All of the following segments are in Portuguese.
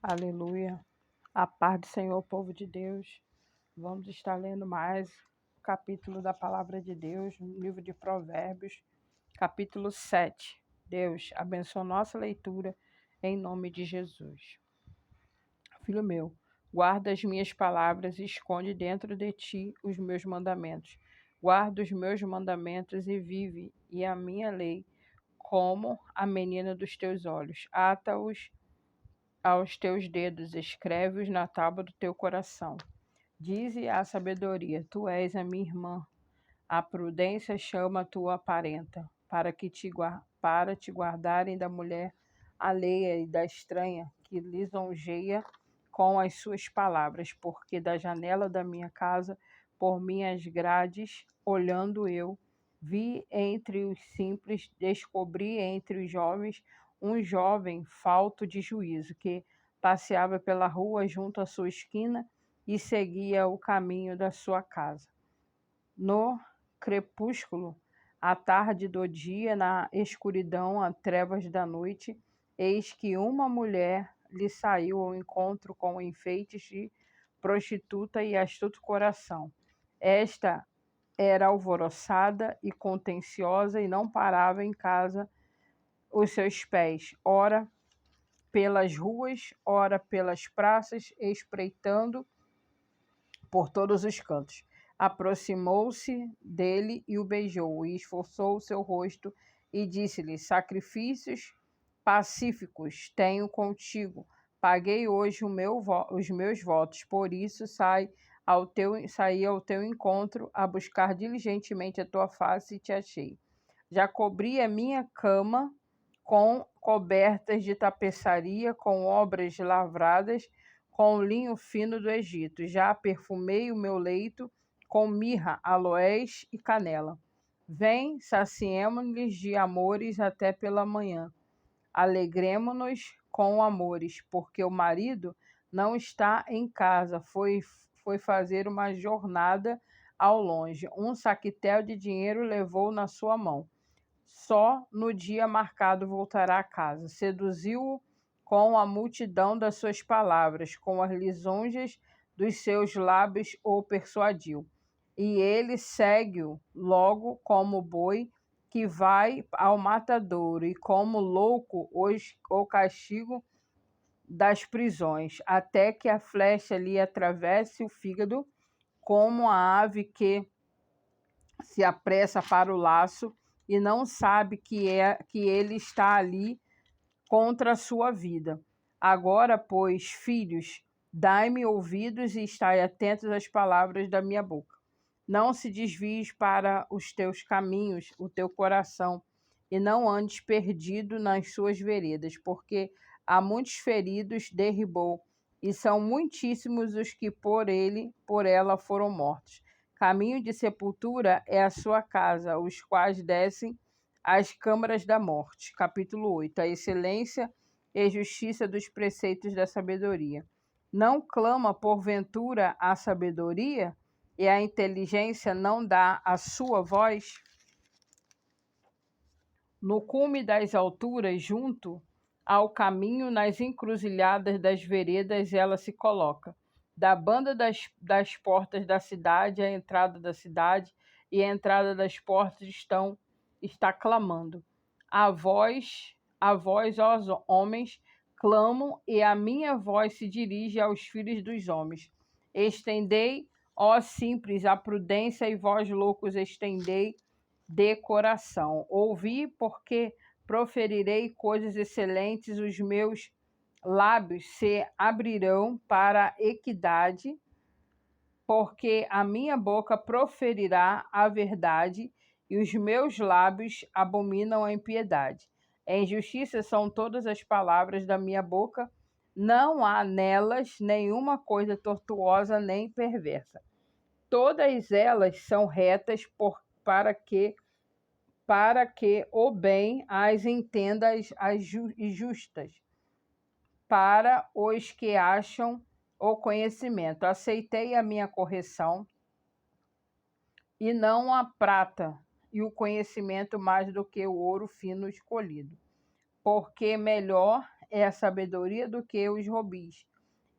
Aleluia. A paz do Senhor, povo de Deus. Vamos estar lendo mais um capítulo da palavra de Deus, no livro de Provérbios, capítulo 7. Deus, abençoa nossa leitura em nome de Jesus. Filho meu, guarda as minhas palavras e esconde dentro de ti os meus mandamentos. Guarda os meus mandamentos e vive, e a minha lei como a menina dos teus olhos. Ata-os aos teus dedos, escreve-os na tábua do teu coração. Dize à sabedoria: Tu és a minha irmã. A prudência chama a tua parenta, para te guardarem da mulher alheia e da estranha, que lisonjeia com as suas palavras, porque da janela da minha casa, por minhas grades, olhando eu, vi entre os simples, descobri entre os jovens um jovem falto de juízo, que passeava pela rua junto à sua esquina e seguia o caminho da sua casa. No crepúsculo, à tarde do dia, na escuridão, às trevas da noite, eis que uma mulher lhe saiu ao encontro com enfeites de prostituta e astuto coração. Esta era alvoroçada e contenciosa e não parava em casa os seus pés, ora pelas ruas, ora pelas praças, espreitando por todos os cantos. Aproximou-se dele e o beijou, e esforçou o seu rosto, e disse-lhe: Sacrifícios pacíficos tenho contigo. Paguei hoje os meus votos, por isso saí ao teu encontro a buscar diligentemente a tua face e te achei. Já cobri a minha cama com cobertas de tapeçaria, com obras lavradas, com linho fino do Egito. Já perfumei o meu leito com mirra, aloés e canela. Vem, saciemo-nos de amores até pela manhã. Alegremo-nos com amores, porque o marido não está em casa, foi fazer uma jornada ao longe. Um saquetel de dinheiro levou na sua mão. Só no dia marcado voltará a casa. Seduziu-o com a multidão das suas palavras, com as lisonjas dos seus lábios o persuadiu. E ele segue-o logo como boi que vai ao matadouro, e como louco o castigo das prisões, até que a flecha lhe atravesse o fígado, como a ave que se apressa para o laço e não sabe que ele está ali contra a sua vida. Agora, pois, filhos, dai-me ouvidos e estai atentos às palavras da minha boca. Não se desvies para os teus caminhos, o teu coração, e não andes perdido nas suas veredas, porque há muitos feridos derribou, e são muitíssimos os que por ela foram mortos. Caminho de sepultura é a sua casa, os quais descem às câmaras da morte. Capítulo 8. A excelência e justiça dos preceitos da sabedoria. Não clama porventura a sabedoria, e a inteligência não dá a sua voz? No cume das alturas, junto ao caminho, nas encruzilhadas das veredas, ela se coloca. Da banda das portas da cidade, a entrada da cidade e a entrada das portas está clamando. A voz, ó homens, clamam, e a minha voz se dirige aos filhos dos homens. Estendei, ó simples, a prudência, e vós loucos, estendei de coração. Ouvi, porque proferirei coisas excelentes, os meus lábios se abrirão para a equidade, porque a minha boca proferirá a verdade, e os meus lábios abominam a impiedade. Em justiça são todas as palavras da minha boca, não há nelas nenhuma coisa tortuosa nem perversa. Todas elas são retas para que o bem as entenda as justas, para os que acham o conhecimento. Aceitei a minha correção, e não a prata, e o conhecimento mais do que o ouro fino escolhido. Porque melhor é a sabedoria do que os rubis,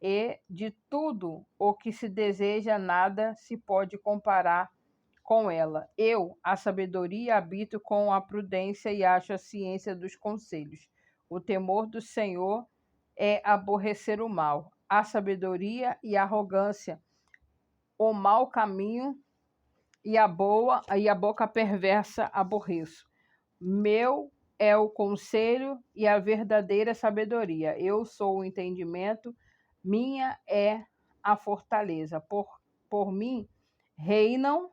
e de tudo o que se deseja, nada se pode comparar com ela. Eu, a sabedoria, habito com a prudência e acho a ciência dos conselhos. O temor do Senhor é aborrecer o mal, a sabedoria e a arrogância, o mau caminho e a boca perversa aborreço. Meu é o conselho e a verdadeira sabedoria. Eu sou o entendimento, minha é a fortaleza. Por mim reinam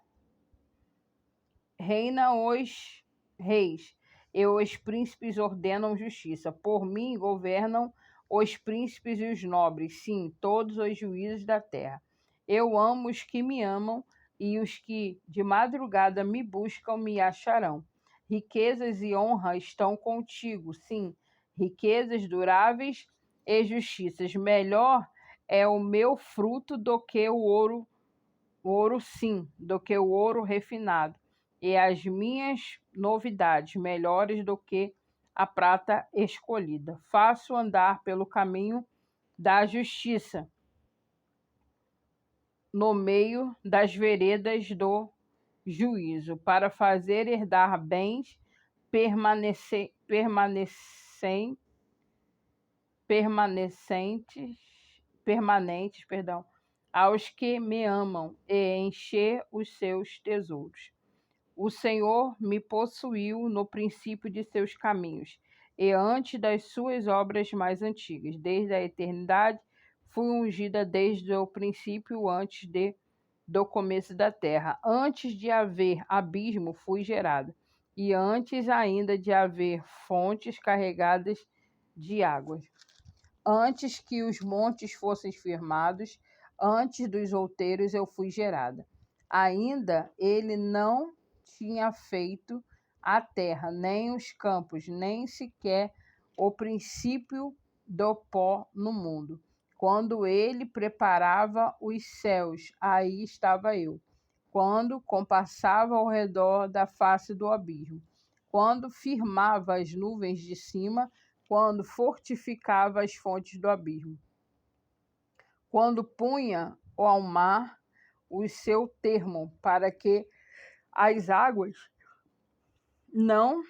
os reis, e os príncipes ordenam justiça. Por mim governam os príncipes e os nobres, sim, todos os juízes da terra. Eu amo os que me amam, e os que de madrugada me buscam me acharão. Riquezas e honra estão contigo, sim, riquezas duráveis e justiças. Melhor é o meu fruto do que o ouro sim, do que o ouro refinado, e as minhas novidades melhores do que a prata escolhida. Faço andar pelo caminho da justiça, no meio das veredas do juízo, para fazer herdar bens permanentes, perdão, aos que me amam, e encher os seus tesouros. O Senhor me possuiu no princípio de seus caminhos, e antes das suas obras mais antigas. Desde a eternidade fui ungida desde o princípio, do começo da terra. Antes de haver abismo, fui gerada, e antes ainda de haver fontes carregadas de águas. Antes que os montes fossem firmados, antes dos outeiros eu fui gerada. Ainda ele não tinha feito a terra, nem os campos, nem sequer o princípio do pó no mundo. Quando ele preparava os céus, aí estava eu. Quando compassava ao redor da face do abismo. Quando firmava as nuvens de cima, quando fortificava as fontes do abismo, quando punha ao mar o seu termo, para que as águas não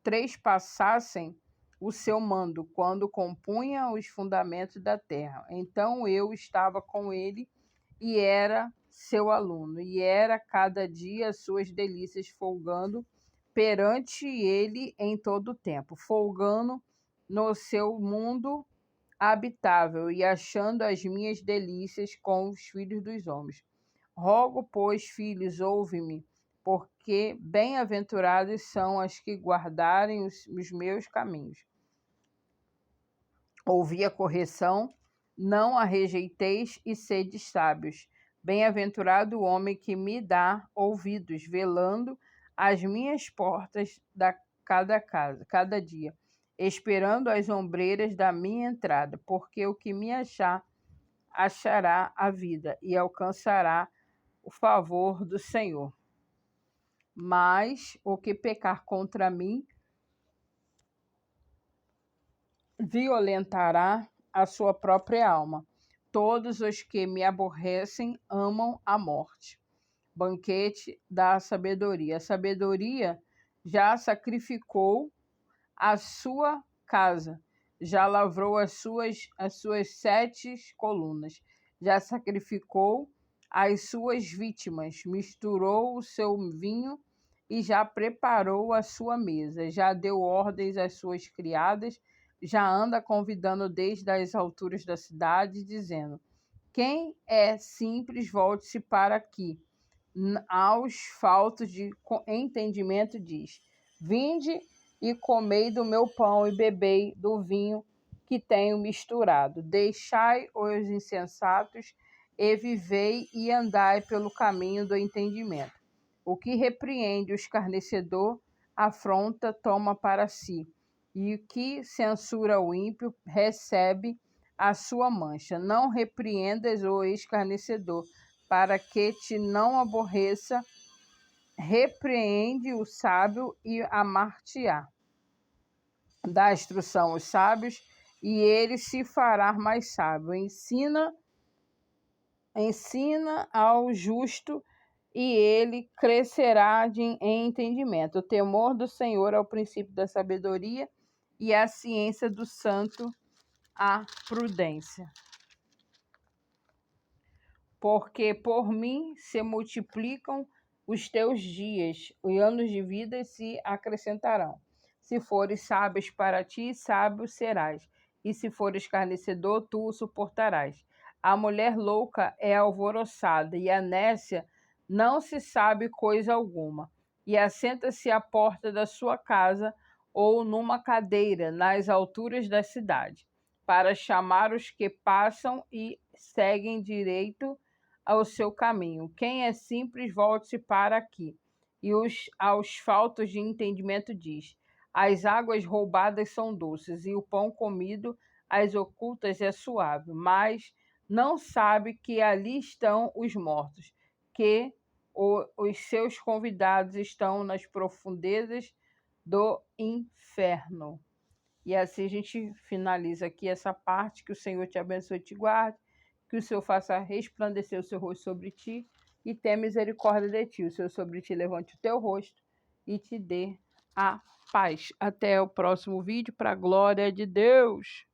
trespassassem o seu mando, quando compunha os fundamentos da terra. Então eu estava com ele e era seu aluno, e era cada dia suas delícias, folgando perante ele em todo o tempo, folgando no seu mundo habitável e achando as minhas delícias com os filhos dos homens. Rogo, pois, filhos, ouve-me, porque bem-aventurados são as que guardarem os meus caminhos. Ouvi a correção, não a rejeiteis, e sede sábios. Bem-aventurado o homem que me dá ouvidos, velando as minhas portas cada dia, esperando as ombreiras da minha entrada, porque o que me achará a vida e alcançará o favor do Senhor. Mas o que pecar contra mim violentará a sua própria alma. Todos os que me aborrecem amam a morte. Banquete da sabedoria. A sabedoria já sacrificou a sua casa, já lavrou as suas 7 colunas, já sacrificou as suas vítimas, misturou o seu vinho e já preparou a sua mesa, já deu ordens às suas criadas, já anda convidando desde as alturas da cidade, dizendo: quem é simples, volte-se para aqui. Aos faltos de entendimento diz: vinde e comei do meu pão e bebei do vinho que tenho misturado. Deixai os insensatos e vivei e andai pelo caminho do entendimento. O que repreende o escarnecedor, afronta, toma para si, e o que censura o ímpio, recebe a sua mancha. Não repreendas o escarnecedor, para que te não aborreça. Repreende o sábio e amar-te-á. dá instrução aos sábios, e ele se fará mais sábio. Ensina ao justo, e ele crescerá em entendimento. O temor do Senhor é o princípio da sabedoria, e a ciência do santo a prudência. Porque por mim se multiplicam os teus dias, os anos de vida se acrescentarão. Se fores sábios para ti, sábio serás, e se fores escarnecedor, tu o suportarás. A mulher louca é alvoroçada, e a nécia não se sabe coisa alguma. E assenta-se à porta da sua casa, ou numa cadeira nas alturas da cidade, para chamar os que passam e seguem direito ao seu caminho. Quem é simples, volte-se para aqui. E aos faltos de entendimento diz: as águas roubadas são doces, e o pão comido às ocultas é suave. Mas não sabe que ali estão os mortos, que os seus convidados estão nas profundezas do inferno. E assim a gente finaliza aqui essa parte. Que o Senhor te abençoe e te guarde, que o Senhor faça resplandecer o seu rosto sobre ti e tenha misericórdia de ti. O Senhor sobre ti levante o teu rosto e te dê a paz. Até o próximo vídeo, para a glória de Deus.